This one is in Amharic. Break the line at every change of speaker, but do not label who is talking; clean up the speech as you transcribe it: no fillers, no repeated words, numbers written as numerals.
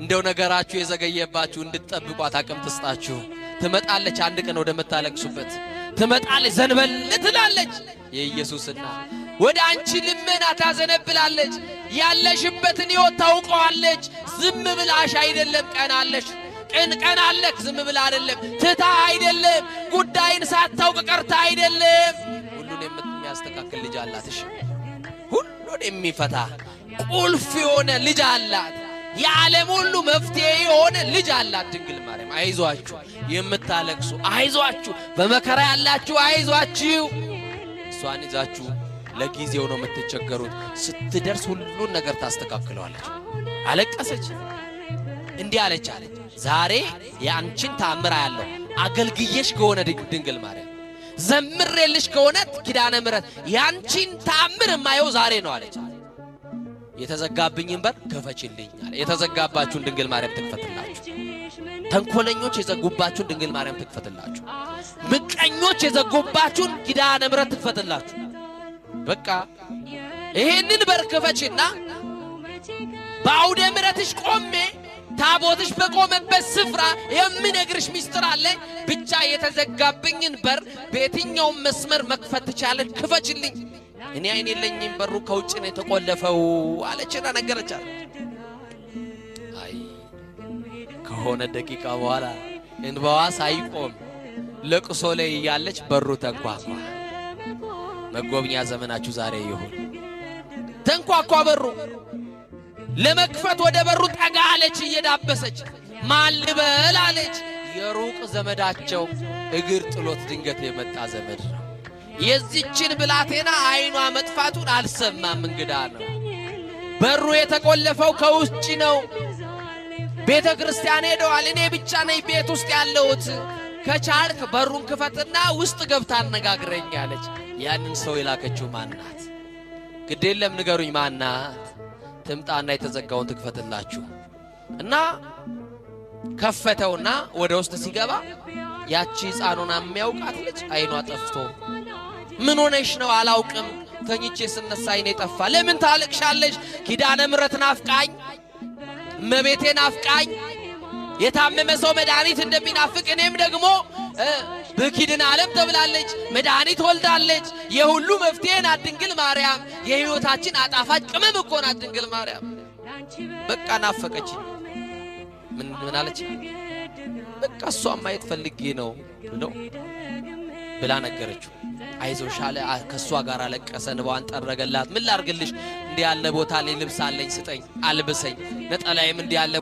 እንደው ነገራችሁ የዘገየባችሁ እንድትጠብቋት አቅም ትስጣችሁ ትመጣለች አንድ ቀን ወደ መታለቅሱበት ትመጣለች ዘንበል ትላለች የኢየሱስና ወደ አንቺ ልመና ታዘነብላለች ያለሽበትን ሕይወት ታውቀዋለች ዝም ብላሽ አይደለም ቀናለሽ ቀን አለክ ዝም ብላ አይደለም ትታ አይደለም ጉዳይን ሳታውቅ ቀርታ አይደለም ሁሉን የሚያስተካክል ልጅ አላትሽ ሁሉን የሚፈታ ቁልፍ የሆነ ልጅ አላት የዓለም ሁሉ መፍትሄ የሆነ ልጅ አላት ድንግል ማርያም አይዟችሁ የምታለቅሱ አይዟችሁ በመከራ ያላችሁ አይዟችሁ እሷን ይዛችሁ ለጊዜው ነው የምትቸገሩት ስትደርስ ሁሉን ነገር ታስተካክለዋለች አለቀሰች እንዲህ አለች ዛሬ ያንቺን ታምራ ያለው አገልግየሽ ከሆነ ድንግል ማርያም ዘምሬልሽ ከሆነ ኪዳነ ምሕረት ያንቺን ታምር ማየው ዛሬ ነው አለች የተዘጋብኝን በር ከፈችልኝ አለ የተዘጋባችሁን ድንግል ማርያም ትክፈትላችሁ ተንኮለኞች የዘጉባችሁን ድንግል ማርያም ትክፈትላችሁ ምቀኞች የዘጉባችሁን ኪዳነ ምሕረት ትክፈትላችሁ በቃ ይሄንን በር ከፈችና በአውደ ምሕረትሽ ቆሜ ታቦትሽ በቆመበት ስፍራ የምነግርሽ ሚስጥር አለ ብቻ የተዘጋብኝን በር በየትኛው መስመር መክፈት ትቻለሽ ክፈችልኝ እኔ አይኔ የለኝም በሩ ከውጭ ነው የተቆለፈው አለችና ነገረቻት አይ ከሆነ ደቂቃ በኋላ እንባዋ ሳይቆም ለቅሶ ላይ ያለች በሩ ተንኳኳ መጎብኛ ዘመናችሁ ዛሬ ይሁን ተንኳኳ በሩ ለመክፈት ወደ በሩ ጠጋ አለች እየዳበሰች ማን ልበል አለች የሩቅ ዘመዳቸው እግር ጥሎት ድንገት የመጣ ዘመድ ነው የዚችን ብላቴና አይኗ መጥፋቱን አልሰማም እንግዳ ነው በሩ የተቆለፈው ከውጭ ነው ቤተ ክርስቲያን ሄደዋል እኔ ብቻ ነኝ ቤት ውስጥ ያለሁት ከቻልክ በሩን ክፈትና ውስጥ ገብታ አነጋግረኝ አለች ያንን ሰው የላከችው ማናት ግዴለም ንገሩኝ ማናት ትምጣና የተዘጋውን ትክፈትላችሁ እና ከፈተውና ወደ ውስጥ ሲገባ ያቺ ሕፃኑን የሚያውቃት ልጅ አይኗ ጠፍቶ ምን ሆነሽ ነው አላውቅም ተኝቼ ስነሳ አይኔ ጠፋ ለምን ታለቅሻለሽ ኪዳነ ምሕረት ናፍቃኝ መቤቴ ናፍቃኝ የታመመ ሰው መድኃኒት እንደሚናፍቅ እኔም ደግሞ በኪድን ዓለም ተብላለች መድኃኒት ወልዳለች የሁሉ መፍትሄ ናት ድንግል ማርያም የሕይወታችን አጣፋጭ ቅመም እኮ ናት ድንግል ማርያም በቃ ናፈቀች ምን አለች በቃ እሷን ማየት ፈልጌ ነው ብላ ነገረችው አይዞሽ አለ ከሷ ጋር አለቀሰ እንባዋን ጠረገላት ምን ላርግልሽ እንዲህ ያለ ቦታ ላይ ልብስ አለኝ ስጠኝ አልብሰኝ ነጠላዬም እንዲህ ያለ